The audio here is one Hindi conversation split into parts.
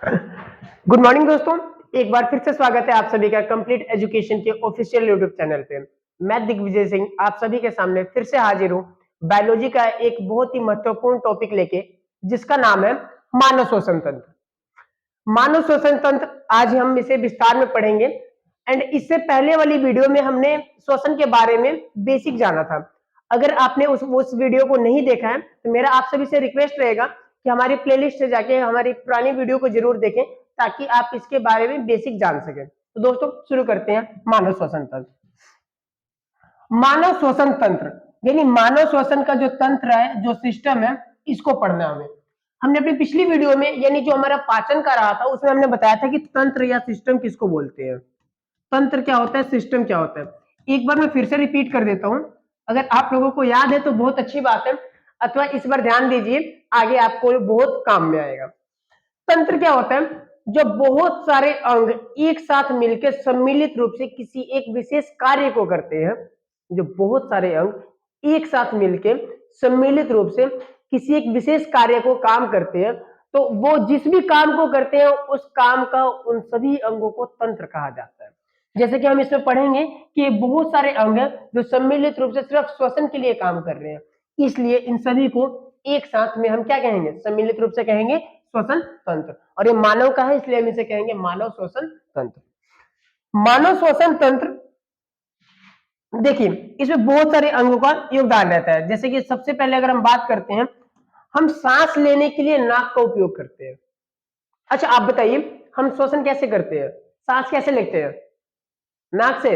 गुड मॉर्निंग दोस्तों। एक बार फिर से स्वागत है आप सभी का कंप्लीट एजुकेशन के ऑफिशियल यूट्यूब चैनल पे। मैं दिग्विजय सिंह आप सभी के सामने फिर से हाजिर हूँ बायोलॉजी का एक बहुत ही महत्वपूर्ण टॉपिक लेके, जिसका नाम है मानव श्वसन तंत्र। मानव श्वसन तंत्र आज हम इसे विस्तार में पढ़ेंगे। एंड इससे पहले वाली वीडियो में हमने श्वसन के बारे में बेसिक जाना था। अगर आपने उस वीडियो को नहीं देखा है तो मेरा आप सभी से रिक्वेस्ट रहेगा कि हमारी प्लेलिस्ट से जाके हमारी पुरानी वीडियो को जरूर देखें, ताकि आप इसके बारे में बेसिक जान सकें। तो दोस्तों शुरू करते हैं मानव श्वसन तंत्र। मानव श्वसन तंत्र यानी मानव श्वसन का जो तंत्र है, जो सिस्टम है, इसको पढ़ना है हमें। हमने अपनी पिछली वीडियो में यानी जो हमारा पाचन का रहा था उसमें हमने बताया था कि तंत्र या सिस्टम किसको बोलते हैं, तंत्र क्या होता है, सिस्टम क्या होता है। एक बार मैं फिर से रिपीट कर देता हूं, अगर आप लोगों को याद है तो बहुत अच्छी बात है, अथवा इस बार ध्यान दीजिए, आगे आपको बहुत काम में आएगा। तंत्र क्या होता है? जब बहुत सारे अंग एक साथ मिलकर सम्मिलित रूप से किसी एक विशेष कार्य को करते हैं। जो बहुत सारे अंग एक साथ मिलकर सम्मिलित रूप से किसी एक विशेष कार्य को काम करते हैं, तो वो जिस भी काम को करते हैं उस काम का उन सभी अंगों को तंत्र कहा जाता है। जैसे कि हम इसमें पढ़ेंगे कि बहुत सारे अंग हैं जो सम्मिलित रूप से सिर्फ श्वसन के लिए काम कर रहे हैं, इसलिए इन सभी को एक साथ में हम क्या कहेंगे, सम्मिलित रूप से कहेंगे श्वसन तंत्र। और ये मानव का है इसलिए हम इसे कहेंगे मानव श्वसन तंत्र। मानव श्वसन तंत्र देखिए, इसमें बहुत सारे अंगों का योगदान रहता है। जैसे कि सबसे पहले अगर हम बात करते हैं, हम सांस लेने के लिए नाक का उपयोग करते हैं। अच्छा आप बताइए, हम श्वसन कैसे करते हैं, सांस कैसे लेते हैं? नाक से?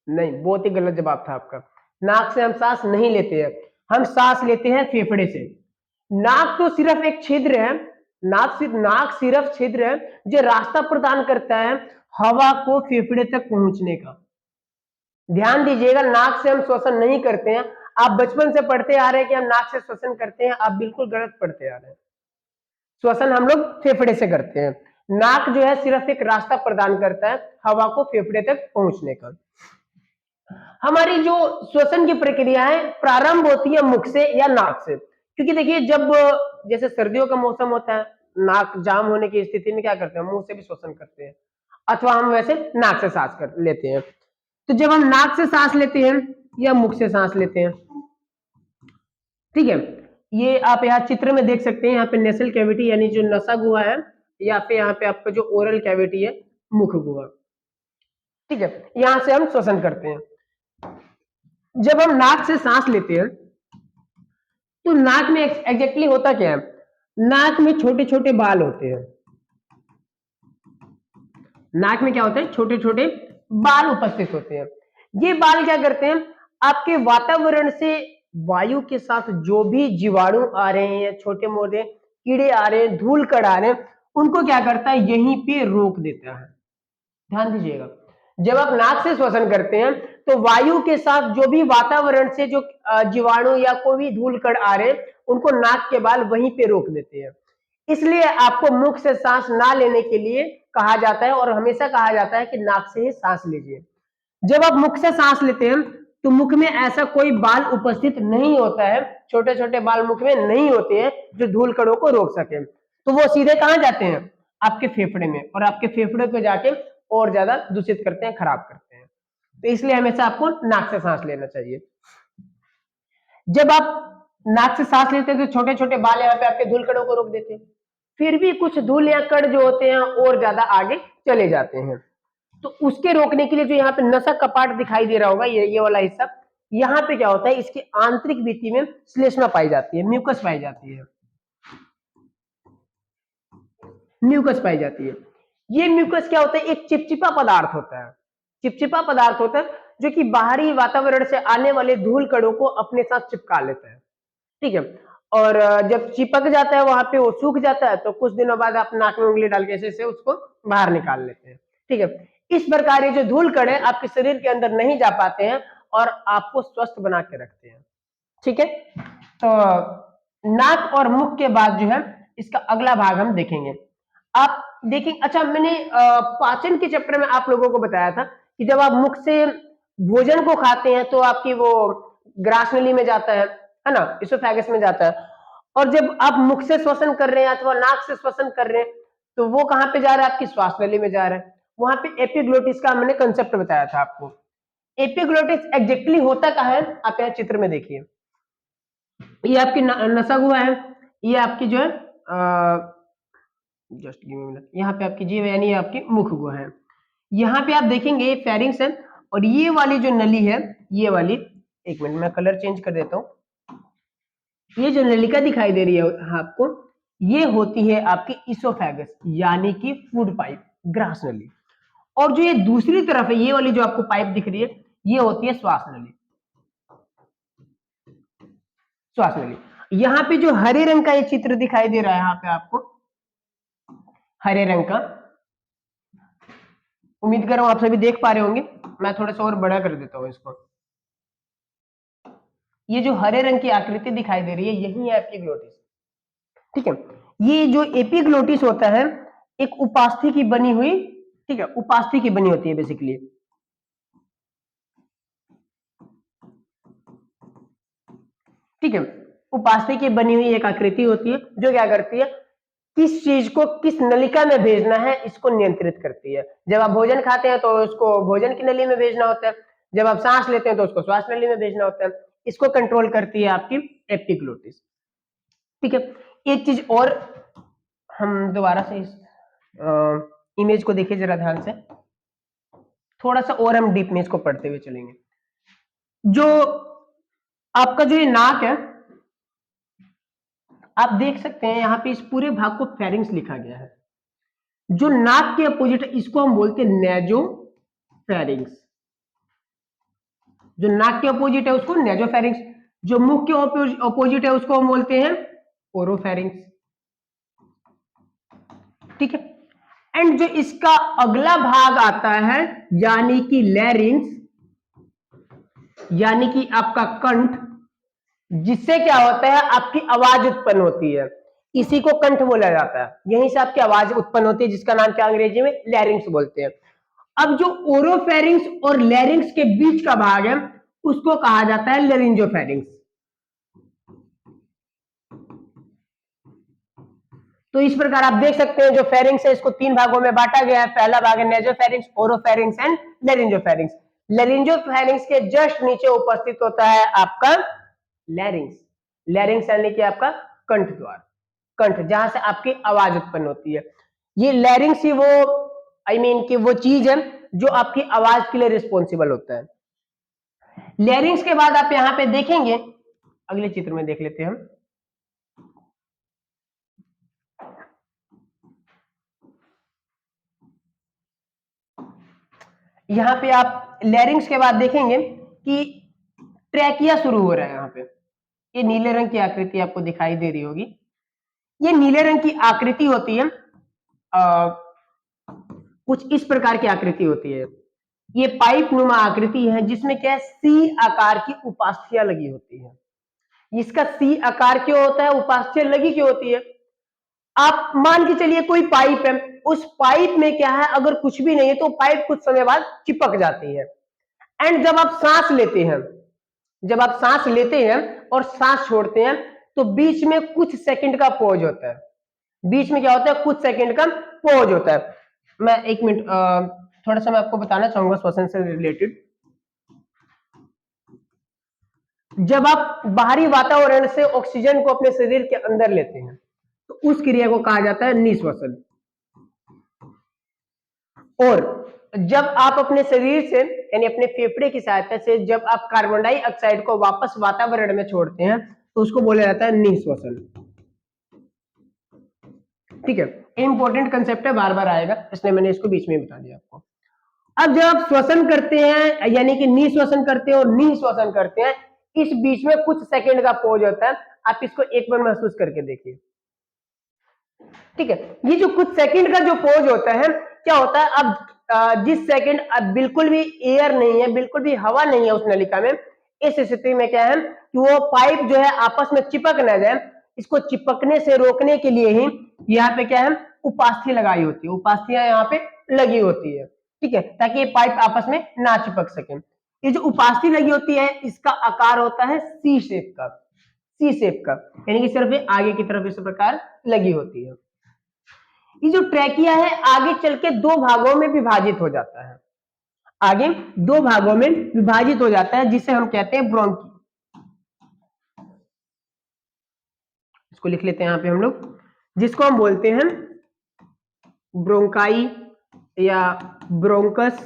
नहीं, बहुत ही गलत जवाब था आपका। नाक से हम सांस नहीं लेते हैं, हम सांस लेते हैं फेफड़े से। नाक तो सिर्फ एक छिद्र है, नाक सिर्फ छिद्र है जो रास्ता प्रदान करता है हवा को फेफड़े तक पहुंचने का। ध्यान दीजिएगा, नाक से हम श्वसन नहीं करते हैं। आप बचपन से पढ़ते आ रहे हैं कि हम नाक से श्वसन करते हैं, आप बिल्कुल गलत पढ़ते आ रहे हैं। श्वसन हम लोग फेफड़े से करते हैं। नाक जो है सिर्फ एक रास्ता प्रदान करता है हवा को फेफड़े तक पहुंचने का। हमारी जो श्वसन की प्रक्रिया है प्रारंभ होती है मुख से या नाक से, क्योंकि देखिए जब जैसे सर्दियों का मौसम होता है, नाक जाम होने की स्थिति में क्या करते हैं, मुंह से भी श्वसन करते हैं, अथवा हम वैसे नाक से सांस कर लेते हैं। तो जब हम नाक से सांस लेते हैं या मुख से सांस लेते हैं, ठीक है, ये आप यहाँ चित्र में देख सकते हैं। यहाँ पे नेसल कैविटी यानी जो नसा गुहा है, या फिर यहाँ पे आपका जो ओरल कैविटी है, मुख गुहा, ठीक है, यहां से हम श्वसन करते हैं। जब हम नाक से सांस लेते हैं तो नाक में एग्जैक्टली होता क्या है, नाक में छोटे छोटे बाल होते हैं। नाक में क्या होता है, छोटे छोटे बाल उपस्थित होते हैं। ये बाल क्या करते हैं, आपके वातावरण से वायु के साथ जो भी जीवाणु आ रहे हैं, छोटे मोटे कीड़े आ रहे हैं, धूल कण आ रहे हैं, उनको क्या करता है, यहीं पे रोक देता है। ध्यान दीजिएगा, जब आप नाक से श्वसन करते हैं तो वायु के साथ जो भी वातावरण से जो जीवाणु या कोई भी धूल कण आ रहे हैं, उनको नाक के बाल वहीं पे रोक देते हैं। इसलिए आपको मुख से सांस ना लेने के लिए कहा जाता है, और हमेशा कहा जाता है कि नाक से ही सांस लीजिए। जब आप मुख से सांस लेते हैं तो मुख में ऐसा कोई बाल उपस्थित नहीं होता है, छोटे छोटे बाल मुख में नहीं होते हैं जो धूल कणों को रोक सके। तो वो सीधे कहां जाते हैं, आपके फेफड़े में, और आपके फेफड़े को जाके और ज्यादा दूषित करते हैं, खराब करते हैं। तो इसलिए हमेशा आपको नाक से सांस लेना चाहिए। जब आप नाक से सांस लेते हैं तो छोटे छोटे बाल यहाँ पे आपके धूल कणों को रोक देते हैं, फिर भी कुछ धूल या कण जो होते हैं और ज्यादा आगे चले जाते हैं। तो उसके रोकने के लिए जो यहाँ पे नसा कपाट दिखाई दे रहा होगा, ये वाला हिस्सा, यहाँ पे क्या होता है, इसकी आंतरिक भित्ति में श्लेष्मा पाई जाती है, म्यूकस पाई जाती है, म्यूकस पाई जाती है। ये म्यूकस क्या होता है, एक चिपचिपा पदार्थ होता है, चिपचिपा पदार्थ होता है जो कि बाहरी वातावरण से आने वाले धूल कणों को अपने साथ चिपका लेता है, ठीक है। और जब चिपक जाता है वहां पे, वो सूख जाता है, तो कुछ दिनों बाद आप नाक में उंगली डाल के ऐसे से उसको बाहर निकाल लेते हैं, ठीक है। इस प्रकार ये जो धूल कण है आपके शरीर के अंदर नहीं जा पाते हैं और आपको स्वस्थ बना के रखते हैं, ठीक है। तो नाक और मुख के बाद जो है इसका अगला भाग हम देखेंगे। आप देखें, अच्छा मैंने पाचन के चैप्टर में आप लोगों को बताया था कि जब आप मुख से भोजन को खाते हैं तो आपकी वो ग्रास नली में जाता है ना, इसोफेगस में जाता है। और जब आप मुख से श्वसन कर रहे हैं अथवा नाक से श्वसन कर रहे हैं तो वो कहाँ पे जा रहा है, आपकी श्वास नली में जा रहा है। वहां पे एपिग्लोटिस का हमने कंसेप्ट बताया था आपको। एपिग्लोटिस एग्जैक्टली होता कहाँ है, आप यहाँ चित्र में देखिए, ये आपकी नसा गुहा है, ये आपकी जो है जस्ट गिव मी मिनट, यहाँ पे आपकी जीभ यानी आपकी मुख गुहा है। यहाँ पे आप देखेंगे ये फेरिंग्स है, और ये वाली जो नली है, ये वाली, एक मिनट मैं कलर चेंज कर देता हूँ, ये जो नलिका दिखाई दे रही है आपको, ये होती है आपकी इसोफेगस यानी कि फूड पाइप, ग्रास नली। और जो ये दूसरी तरफ है, ये वाली जो आपको पाइप दिख रही है, ये होती है श्वास नली, श्वास नली। यहाँ पे जो हरे रंग का ये चित्र दिखाई दे रहा है यहाँ पे आपको, हरे रंग का, उम्मीद कर रहा हूं आप सभी देख पा रहे होंगे, मैं थोड़ा सा और बड़ा कर देता हूं इसको। ये जो हरे रंग की आकृति दिखाई दे रही है, यही है एपिग्लोटिस। ठीक है, ये जो एपिग्लोटिस होता है एक उपास्थि की बनी हुई, ठीक है, उपास्थि की बनी होती है बेसिकली। ठीक है, उपास्थि की बनी हुई एक आकृति होती है जो क्या करती है, किस चीज को किस नलिका में भेजना है इसको नियंत्रित करती है। जब आप भोजन खाते हैं तो उसको भोजन की नली में भेजना होता है, जब आप सांस लेते हैं तो उसको श्वास नली में भेजना होता है। इसको कंट्रोल करती है आपकी एपिग्लोटिस। ठीक है, एक चीज और, हम दोबारा से इस इमेज को देखिए जरा ध्यान से, थोड़ा सा और हम डीप में इसको पढ़ते हुए चलेंगे। जो आपका जो ये नाक है, आप देख सकते हैं यहाँ पे इस पूरे भाग को फेरिंग्स लिखा गया है। जो नाक के अपोजिट है इसको हम बोलते हैं नेजोफेरिंग्स, जो नाक के अपोजिट है उसको नेजोफेरिंग्स, जो मुख के अपोजिट है उसको हम बोलते हैं ओरोफेरिंग्स। ठीक है, एंड जो इसका अगला भाग आता है यानी कि लैरिंग्स, यानी कि आपका कंठ, जिससे क्या होता है आपकी आवाज उत्पन्न होती है, इसी को कंठ बोला जाता है, यहीं से आपकी आवाज उत्पन्न होती है, जिसका नाम क्या अंग्रेजी में लैरिंग्स बोलते हैं। अब जो ओरोफेरिंग्स और लैरिंग्स के बीच का भाग है उसको कहा जाता है लेरिंजोफेरिंग्स। तो इस प्रकार आप देख सकते हैं जो फेरिंग्स है इसको तीन भागों में बांटा गया है। पहला भाग है नेजोफेरिंग्स, ओरोफेरिंग्स एंड लेरिंजोफेरिंग्स। लेरिंजोफेरिंग्स के जस्ट नीचे उपस्थित होता है आपका लैरिंग्स। लैरिंग्स यानी कि आपका कंठ द्वार, कंठ जहां से आपकी आवाज उत्पन्न होती है। ये लैरिंग्स ही वो कि वो चीज है जो आपकी आवाज के लिए रिस्पॉन्सिबल होता है। लैरिंग्स के बाद आप यहां पे देखेंगे, अगले चित्र में देख लेते हैं हम, यहां पे आप लैरिंग्स के बाद देखेंगे कि ट्रैकिया शुरू हो रहा है। यहाँ पे ये नीले रंग की आकृति आपको दिखाई दे रही होगी, ये नीले रंग की आकृति होती है, कुछ इस प्रकार की आकृति होती है। ये पाइप नुमा आकृति है जिसमें क्या है, सी आकार की उपास्थियां लगी होती है। इसका सी आकार क्यों होता है, उपास्थियां लगी क्यों होती है, आप मान के चलिए कोई पाइप है, उस पाइप में क्या है अगर कुछ भी नहीं है तो पाइप कुछ समय बाद चिपक जाती है। एंड जब आप सांस लेते हैं, जब आप सांस लेते हैं और सांस छोड़ते हैं तो बीच में कुछ सेकंड का पॉज होता है, बीच में क्या होता है, कुछ सेकंड का पॉज होता है। मैं एक मिनट थोड़ा सा मैं आपको बताना चाहूंगा श्वसन से रिलेटेड। जब आप बाहरी वातावरण से ऑक्सीजन को अपने शरीर के अंदर लेते हैं तो उस क्रिया को कहा जाता है निश्वसन। और जब आप अपने शरीर से यानी अपने फेफड़े की सहायता से जब आप कार्बन डाइऑक्साइड को वापस वातावरण में छोड़ते हैं तो उसको बोला जाता है निश्वसन। ठीक है, इंपॉर्टेंट कंसेप्ट है, बार बार आएगा इसलिए मैंने इसको बीच में बता दिया आपको। अब जब आप श्वसन करते हैं यानी कि निश्वसन करते हैं और निश्वसन करते हैं, इस बीच में कुछ सेकंड का पॉज होता है, आप इसको एक बार महसूस करके देखिए। ठीक है, ये जो कुछ सेकंड का जो पॉज होता है, क्या होता है, अब जिस सेकंड अब बिल्कुल भी एयर नहीं है, बिल्कुल भी हवा नहीं है उस नलिका में, इस स्थिति में क्या है कि वो पाइप जो है आपस में चिपक ना जाए, इसको चिपकने से रोकने के लिए ही यहाँ पे क्या है, उपास्थि लगाई होती है, उपास्थियां यहाँ पे लगी होती है। ठीक है, ताकि ये पाइप आपस में ना चिपक सके। ये जो उपास्थि लगी होती है इसका आकार होता है सी शेप का, सी शेप का, यानी कि सिर्फ आगे की तरफ इस प्रकार लगी होती है। ये जो ट्रैकिया है आगे चल के दो भागों में विभाजित हो जाता है, आगे दो भागों में विभाजित हो जाता है, जिसे हम कहते हैं ब्रोंकी। इसको लिख लेते हैं यहां पे हम लोग, जिसको हम बोलते हैं ब्रोंकाई या ब्रोंकस।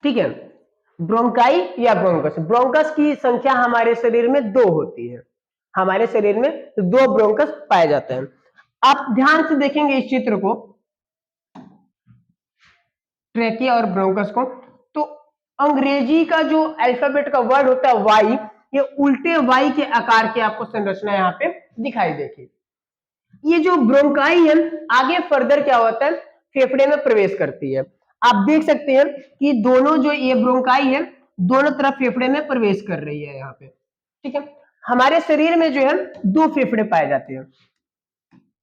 ठीक है, ब्रोंकाई या ब्रोंकस। ब्रोंकस की संख्या हमारे शरीर में दो होती है, हमारे शरीर में दो ब्रोंकस पाए जाते हैं। आप ध्यान से देखेंगे इस चित्र को, ट्रैकिया और ब्रोंकस को, तो अंग्रेजी का जो अल्फाबेट का वर्ड होता है वाई, ये उल्टे वाई के आकार की आपको संरचना यहाँ पे दिखाई देगी। ये जो ब्रोंकाई है आगे फर्दर क्या होता है, फेफड़े में प्रवेश करती है। आप देख सकते हैं कि दोनों जो ये ब्रोंकाई है दोनों तरफ फेफड़े में प्रवेश कर रही है यहाँ पे। ठीक है, हमारे शरीर में जो है दो फेफड़े पाए जाते हैं,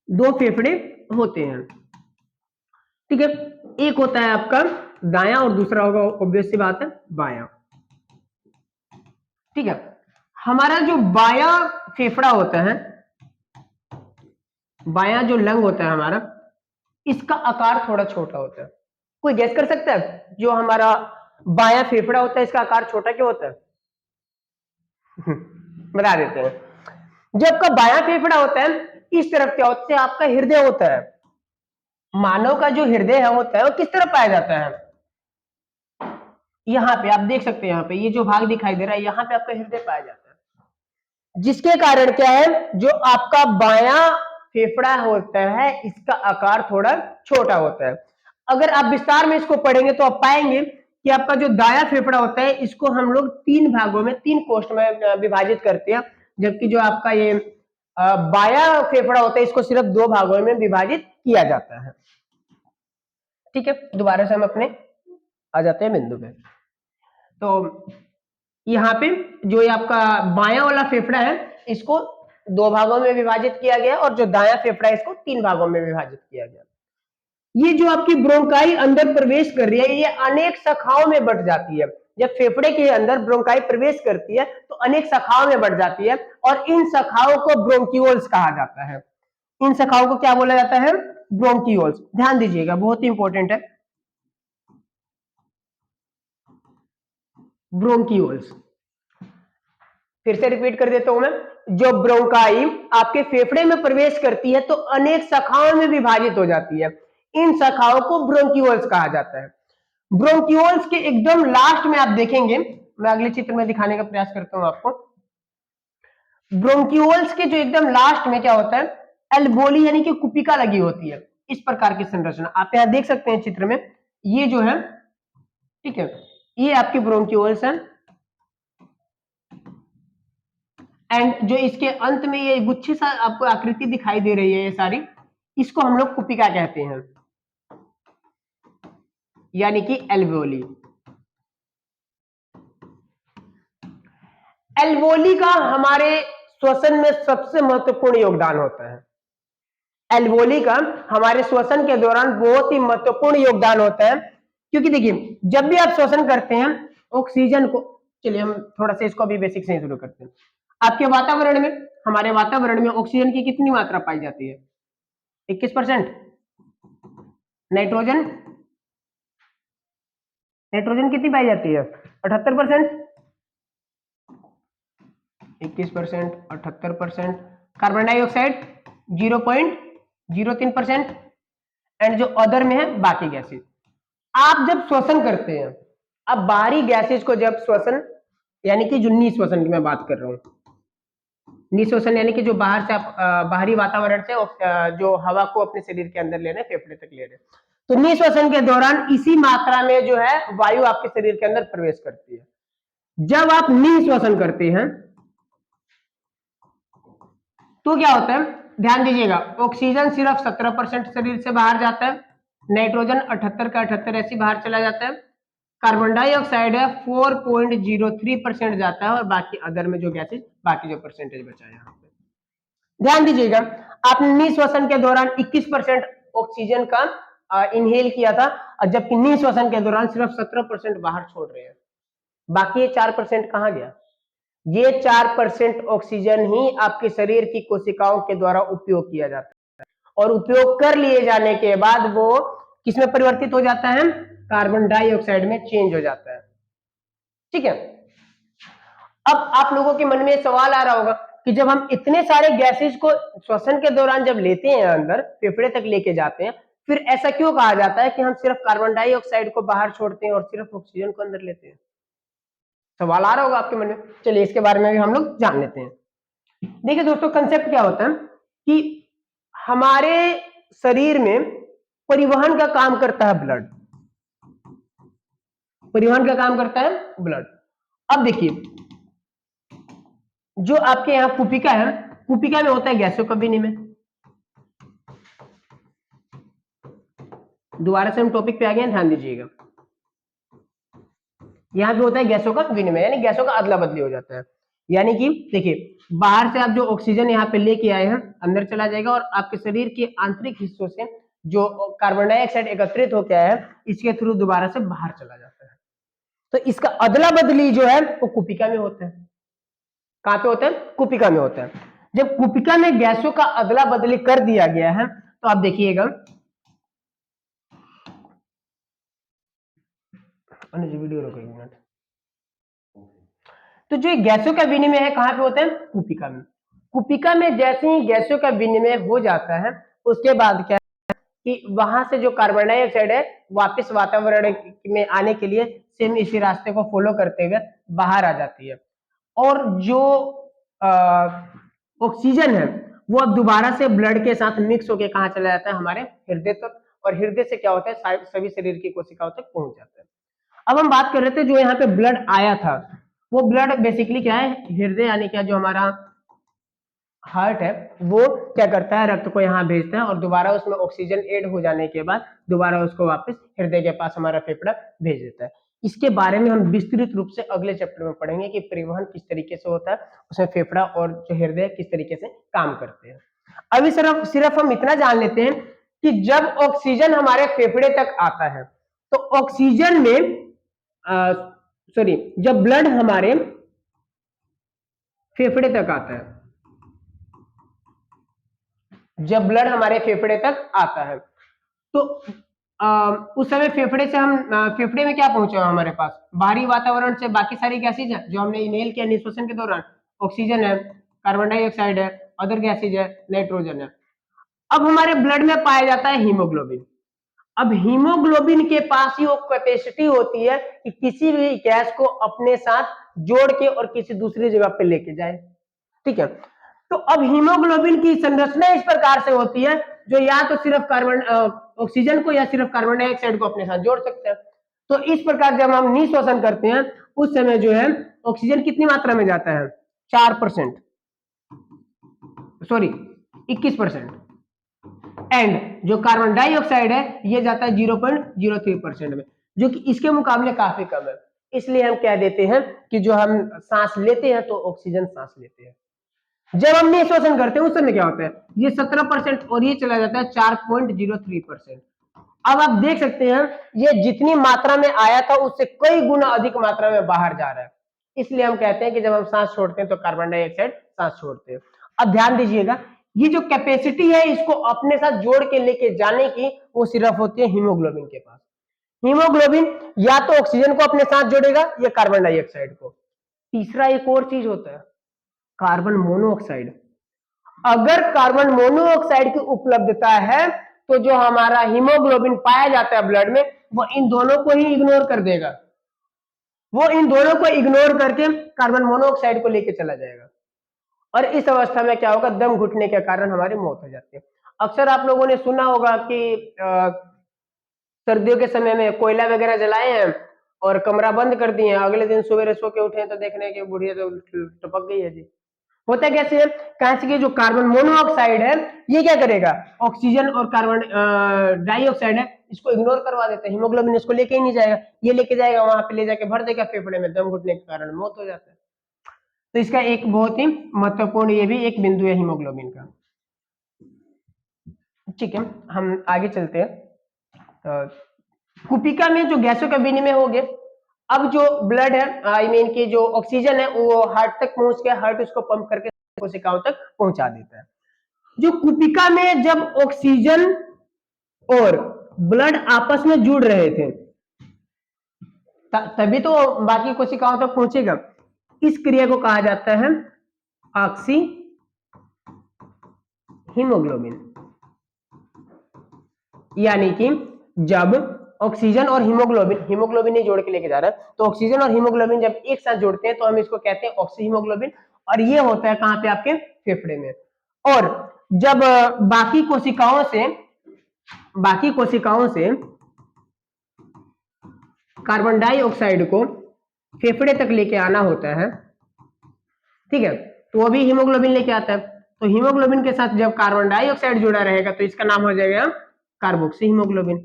दो फेफड़े होते हैं। ठीक है, एक होता है आपका दायां और दूसरा होगा ऑब्वियस सी बात है बायां। ठीक है, हमारा जो बायां फेफड़ा होता है, बायां जो लंग होता है हमारा, इसका आकार थोड़ा छोटा होता है। कोई गेस कर सकता है जो हमारा बायां फेफड़ा होता है इसका आकार छोटा क्यों होता है? बता देते हैं। जब आपका बायां फेफड़ा होता है इस तरफ क्या होता है, आपका हृदय होता है। मानव का जो हृदय है होता है वो किस तरफ पाया जाता है? यहाँ पे आप देख सकते हैं, यहाँ पे ये जो भाग दिखाई दे रहा है यहाँ पे आपका हृदय पाया जाता है, जिसके कारण क्या है, जो आपका बायां फेफड़ा होता है इसका आकार थोड़ा छोटा होता है। अगर आप विस्तार में इसको पढ़ेंगे तो आप पाएंगे कि आपका जो दायां फेफड़ा होता है इसको हम लोग तीन भागों में, तीन कोष्ठ में विभाजित करते हैं, जबकि जो आपका ये बायां फेफड़ा होता है इसको सिर्फ दो भागों में विभाजित किया जाता है। ठीक है, दोबारा से हम अपने आ जाते हैं बिंदु पे। तो यहाँ पे जो ये आपका बायां वाला फेफड़ा है इसको दो भागों में विभाजित किया गया और जो दायां फेफड़ा है इसको तीन भागों में विभाजित किया गया। ये जो आपकी ब्रोंकाई अंदर प्रवेश कर रही है ये अनेक शाखाओं में बढ़ जाती है। जब फेफड़े के अंदर ब्रोंकाई प्रवेश करती है तो अनेक शाखाओं में बढ़ जाती है और इन शाखाओं को ब्रोंकियोल्स कहा जाता है। इन शाखाओं को क्या बोला जाता है? ब्रोंकियोल्स। ध्यान दीजिएगा, बहुत ही इंपॉर्टेंट है, ब्रोंकियोल्स। फिर से रिपीट कर देता हूं मैं, जो ब्रोंकाई आपके फेफड़े में प्रवेश करती है तो अनेक शाखाओं में विभाजित हो जाती है, इन शाखाओं को ब्रोंकियोल्स कहा जाता है। ब्रोंकियोल्स के एकदम लास्ट में आप देखेंगे, मैं अगले चित्र में दिखाने का प्रयास करता हूं आपको। ब्रोंकियोल्स के जो एकदम लास्ट में क्या होता है, एल्वोली यानी कि कुपिका लगी होती है, इस प्रकार की संरचना आप यहां देख सकते हैं चित्र में। ये जो है, ठीक है, ये आपकी ब्रोंकियोल्स है एंड जो इसके अंत में ये गुच्छे सा आपको आकृति दिखाई दे रही है ये सारी, इसको हम लोग कुपिका कहते हैं, यानी कि एल्वोली। एल्वोली का हमारे श्वसन में सबसे महत्वपूर्ण योगदान होता है। एल्वोली का हमारे श्वसन के दौरान बहुत ही महत्वपूर्ण योगदान होता है, क्योंकि देखिए जब भी आप श्वसन करते हैं ऑक्सीजन को, चलिए हम थोड़ा सा इसको अभी बेसिक से शुरू करते हैं। आपके वातावरण में, हमारे वातावरण में ऑक्सीजन की कितनी मात्रा पाई जाती है? 21%। नाइट्रोजन, नाइट्रोजन कितनी पाई जाती है? 78%। 21%, 78%। कार्बन डाइऑक्साइड 0.03% एंड जो अदर में है बाकी गैसेज। आप जब श्वसन करते हैं, अब बाहरी गैसेज को जब श्वसन, यानी कि जो निःश्वसन की मैं बात कर रहा हूं, निःश्वसन यानी कि जो बाहर से आप बाहरी वातावरण से जो हवा को अपने शरीर के अंदर ले रहे हैं, फेफड़े तक ले रहे हैं, तो निःश्वसन के दौरान इसी मात्रा में जो है वायु आपके शरीर के अंदर प्रवेश करती है। जब आप निःश्वसन करते हैं तो क्या होता है, ध्यान दीजिएगा, ऑक्सीजन सिर्फ 17% शरीर से बाहर जाता है, नाइट्रोजन 78 का 78 ऐसी बाहर चला जाता है, कार्बन डाइऑक्साइड है 4.03% जाता है और बाकी अदर में जो गैसेज, बाकी जो परसेंटेज बचा है यहाँ पे। ध्यान दीजिएगा, आपने निःश्वसन के दौरान 21% ऑक्सीजन का इनहेल किया था, और जबकि निःश्वसन के दौरान सिर्फ 17% बाहर छोड़ रहे हैं। बाकी ये 4% कहां गया? ये 4% ऑक्सीजन ही आपके शरीर की कोशिकाओं के द्वारा उपयोग किया जाता है। और उपयोग कर लिए जाने के बाद वो किसमें परिवर्तित हो जाता है, कार्बन डाइऑक्साइड में चेंज हो जाता है। ठीक है, अब आप लोगों के मन में सवाल आ रहा होगा कि जब हम इतने सारे गैसेज को श्वसन के दौरान जब लेते हैं अंदर फेफड़े तक लेके जाते हैं, फिर ऐसा क्यों कहा जाता है कि हम सिर्फ कार्बन डाइऑक्साइड को बाहर छोड़ते हैं और सिर्फ ऑक्सीजन को अंदर लेते हैं? सवाल आ रहा होगा आपके मन में। चलिए इसके बारे में भी हम लोग जान लेते हैं। देखिए दोस्तों, कंसेप्ट क्या होता है कि हमारे शरीर में परिवहन का काम करता है ब्लड। परिवहन का काम करता है ब्लड। अब देखिए, जो आपके यहाँ कुपिका है, कुपिका में होता है गैसों का विनिमय। दोबारा से हम टॉपिक पे आ गए, ध्यान दीजिएगा। यहाँ पे होता है गैसों का विनिमय, यानी गैसों का अदला बदली हो जाता है। यानी कि देखिए, बाहर से आप जो ऑक्सीजन यहाँ पे लेके आए हैं अंदर चला जाएगा और आपके शरीर के आंतरिक हिस्सों से जो कार्बन डाइऑक्साइड एकत्रित होकर आया है इसके थ्रू दोबारा से बाहर चला जाता है। तो इसका अदला बदली जो है वो कुपिका में होता है। कहां पे होता है? कुपिका में होता है। जब कुपिका में गैसों का अदला बदली कर दिया गया है तो आप देखिएगा, वीडियो रोको एक मिनट। तो जो गैसों का विनिमय है कहां पे होता है? कुपिका में। कुपिका में जैसे ही गैसों का विनिमय हो जाता है उसके बाद क्या है कि वहां से जो कार्बन डाइऑक्साइड है वापस वातावरण में आने के लिए सेम इसी रास्ते को फॉलो करते हुए बाहर आ जाती है। और जो ऑक्सीजन है वो अब दोबारा से ब्लड के साथ मिक्स होकर कहां चला जाता है? हमारे हृदय तक। और हृदय से क्या होता है? सभी शरीर की कोशिकाओं तक पहुंच जाता है। अब हम बात कर रहे थे जो यहाँ पे ब्लड आया था, वो ब्लड बेसिकली क्या है? हृदय यानी क्या, जो हमारा हार्ट है वो क्या करता है? रक्त को यहाँ भेजता है और दोबारा उसमें ऑक्सीजन ऐड हो जाने के बाद दोबारा उसको वापस हृदय के पास हमारा फेफड़ा भेज देता है। इसके बारे में हम विस्तृत रूप से अगले चैप्टर में पढ़ेंगे कि परिवहन किस तरीके से होता है, उसमें फेफड़ा और जो हृदय किस तरीके से काम करते हैं। अभी सिर्फ सिर्फ हम इतना जान लेते हैं कि जब ऑक्सीजन हमारे फेफड़े तक आता है तो ऑक्सीजन में जब ब्लड हमारे फेफड़े तक आता है, जब ब्लड हमारे फेफड़े तक आता है तो उस समय फेफड़े से हम फेफड़े में क्या पहुंचा हमारे पास? बाहरी वातावरण से बाकी सारी गैसेज है जो हमने इनहेल किया निश्वसन के दौरान। ऑक्सीजन है, कार्बन डाइऑक्साइड है, अदर गैसेज है, नाइट्रोजन है। अब हमारे ब्लड में पाया जाता है हीमोग्लोबिन। अब हीमोग्लोबिन के पास ही वो कैपेसिटी होती है कि किसी भी गैस को अपने साथ जोड़ के और किसी दूसरी जगह पे लेके जाए। ठीक है, तो अब हीमोग्लोबिन की संरचना इस प्रकार से होती है जो या तो सिर्फ कार्बन ऑक्सीजन को या सिर्फ कार्बन डाइऑक्साइड को अपने साथ जोड़ सकते हैं। तो इस प्रकार जब हम निःश्वसन करते हैं उस समय जो है ऑक्सीजन कितनी मात्रा में जाता है? 4%, सॉरी 21%। एंड जो कार्बन डाइऑक्साइड है ये जाता है 0.03% में, जो कि इसके मुकाबले काफी कम है। इसलिए हम कह देते हैं कि जो हम सांस लेते हैं तो ऑक्सीजन सांस लेते हैं। जब हम निःश्वसन करते हैं उस समय क्या होता है? ये 17% और ये चला जाता है 4.03%। अब आप देख सकते हैं ये जितनी मात्रा में आया था उससे कई गुना अधिक मात्रा में बाहर जा रहा है। इसलिए हम कहते हैं कि जब हम सांस छोड़ते हैं तो कार्बन डाइऑक्साइड सांस छोड़ते हैं। अब ध्यान दीजिएगा, ये जो कैपेसिटी है इसको अपने साथ जोड़ के लेके जाने की वो सिर्फ होती है हीमोग्लोबिन के पास। हीमोग्लोबिन या तो ऑक्सीजन को अपने साथ जोड़ेगा या कार्बन डाइऑक्साइड को। तीसरा एक और चीज होता है, कार्बन मोनोऑक्साइड। अगर कार्बन मोनोऑक्साइड की उपलब्धता है तो जो हमारा हीमोग्लोबिन पाया जाता है ब्लड में वो इन दोनों को ही इग्नोर कर देगा। वो इन दोनों को इग्नोर करके कार्बन मोनोऑक्साइड को लेके चला जाएगा और इस अवस्था में क्या होगा? दम घुटने के कारण हमारी मौत हो जाती है। अक्सर आप लोगों ने सुना होगा कि सर्दियों के समय में कोयला वगैरह जलाए हैं और कमरा बंद कर दिए हैं, अगले दिन सवेरे सो के उठे तो देखने के बुढ़िया तो टपक गई है जी। होता कैसे है? कैसे कि जो कार्बन मोनोऑक्साइड है ये क्या करेगा? ऑक्सीजन और कार्बन डाइऑक्साइड है इसको इग्नोर करवा देता है। हीमोग्लोबिन इसको लेके ही नहीं जाएगा, ये लेके जाएगा वहां पे ले जाके भर देगा फेफड़े में, दम घुटने के कारण मौत हो जाता है। तो इसका एक बहुत ही महत्वपूर्ण ये भी एक बिंदु है हीमोग्लोबिन का। ठीक है, हम आगे चलते हैं। कुपिका में जो गैसों का विनिमय हो गया, अब जो ब्लड है आई मीन की जो ऑक्सीजन है वो हार्ट तक पहुंच के हार्ट उसको पंप करके कोशिकाओं तक पहुंचा देता है। जो कुपिका में जब ऑक्सीजन और ब्लड आपस में जुड़ रहे थे तभी तो बाकी कोशिकाओं तक पहुंचेगा। इस क्रिया को कहा जाता है ऑक्सी हीमोग्लोबिन। यानी कि जब ऑक्सीजन और हीमोग्लोबिन ही जोड़ के लेके जा रहा है, तो ऑक्सीजन और हीमोग्लोबिन जब एक साथ जोड़ते हैं तो हम इसको कहते हैं ऑक्सी हीमोग्लोबिन। और ये होता है कहां पे? आपके फेफड़े में। और जब बाकी कोशिकाओं से कार्बन डाइऑक्साइड को फेफड़े तक लेके आना होता है, ठीक है, तो वो भी हीमोग्लोबिन लेके आता है। तो हीमोग्लोबिन के साथ जब कार्बन डाइऑक्साइड जुड़ा रहेगा तो इसका नाम हो जाएगा कार्बोक्सी हीमोग्लोबिन।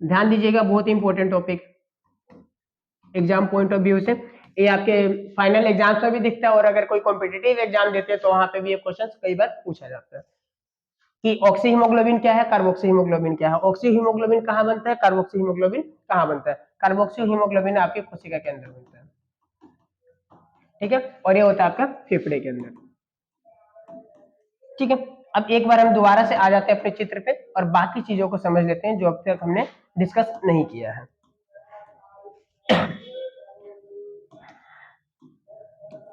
ध्यान दीजिएगा, बहुत important topic exam point of view से। ये आपके फाइनल एग्जाम्स में भी दिखता है और अगर कोई कॉम्पिटिटिव एग्जाम देते हैं तो वहां पे भी ये क्वेश्चन कई बार पूछा जाता है कि ऑक्सी हीमोग्लोबिन क्या है, कार्बोक्सी हीमोग्लोबिन क्या है, ऑक्सी हीमोग्लोबिन कहाँ बनता है, कार्बोक्सी हीमोग्लोबिन कहाँ बनता है। कार्बोक्सी हीमोग्लोबिन आपके कोशिका के अंदर बनता है, ठीक है, और ये होता है आपका फेफड़े के अंदर, ठीक है। अब एक बार हम दोबारा से आ जाते हैं अपने चित्र पे और बाकी चीजों को समझ लेते हैं जो अब तक हमने डिस्कस नहीं किया है।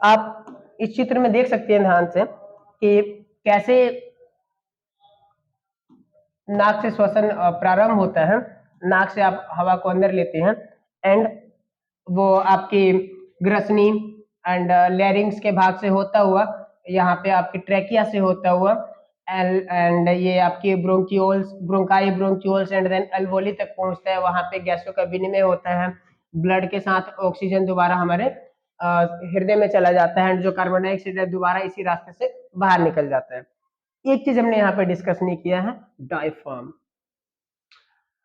आप इस चित्र में देख सकते हैं ध्यान से कि कैसे नाक से श्वसन प्रारंभ होता है। नाक से आप हवा को अंदर लेते हैं एंड वो आपकी ग्रसनी एंड लैरिंग्स के भाग से होता हुआ यहाँ पे आपकी ट्रैकिया से होता हुआ एंड ये आपकी ब्रोंकाई ब्रोंक्यूल्स एंड देन अल्वोली तक पहुंचता है। वहां पे गैसों का विनिमय होता है, ब्लड के साथ ऑक्सीजन दोबारा हमारे हृदय में चला जाता है एंड जो कार्बन डाइऑक्साइड है दोबारा इसी रास्ते से बाहर निकल जाता है। एक चीज हमने यहाँ पे डिस्कस नहीं किया है, डायफ्राम।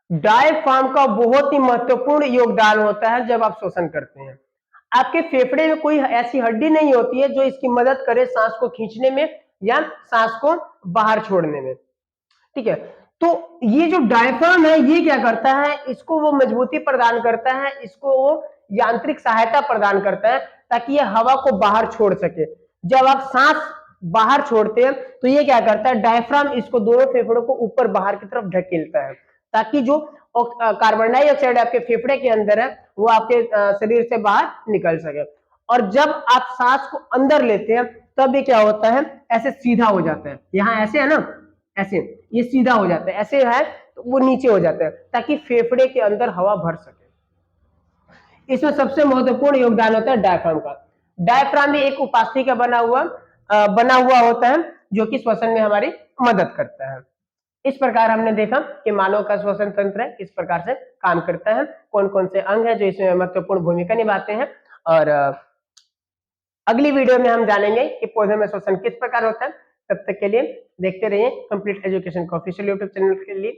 डायफ्राम का बहुत ही महत्वपूर्ण योगदान होता है जब आप श्वसन करते हैं। आपके फेफड़े में कोई ऐसी हड्डी नहीं होती है जो इसकी मदद करे सांस को खींचने में या सांस को बाहर छोड़ने में, ठीक है। तो ये जो डायफ्राम है ये क्या करता है, इसको वो मजबूती प्रदान करता है, इसको वो यांत्रिक सहायता प्रदान करता है ताकि ये हवा को बाहर छोड़ सके। जब आप सांस बाहर छोड़ते हैं तो ये क्या करता है, डायफ्राम इसको दोनों फेफड़ों को ऊपर बाहर की तरफ ढकेलता है ताकि जो कार्बन डाइऑक्साइड आपके फेफड़े के अंदर है वो आपके शरीर से बाहर निकल सके। और जब आप सांस को अंदर लेते हैं तब ये क्या होता है, ऐसे सीधा हो जाता है, यहाँ ऐसे है ना, ऐसे ये सीधा हो जाता है, ऐसे है तो वो नीचे हो जाता है ताकि फेफड़े के अंदर हवा भर सके। इसमें सबसे महत्वपूर्ण योगदान होता है डायफ्राम का। डायफ्राम भी एक उपास्थि का बना हुआ होता है जो कि श्वसन में हमारी मदद करता है। इस प्रकार हमने देखा कि मानव का श्वसन तंत्र है किस प्रकार से काम करता है, कौन कौन से अंग है जो इसमें महत्वपूर्ण भूमिका निभाते हैं। और अगली वीडियो में हम जानेंगे कि पौधे में श्वसन किस प्रकार होता है। तब तक के लिए देखते रहिए कंप्लीट एजुकेशन को ऑफिशियल यूट्यूब चैनल के लिए।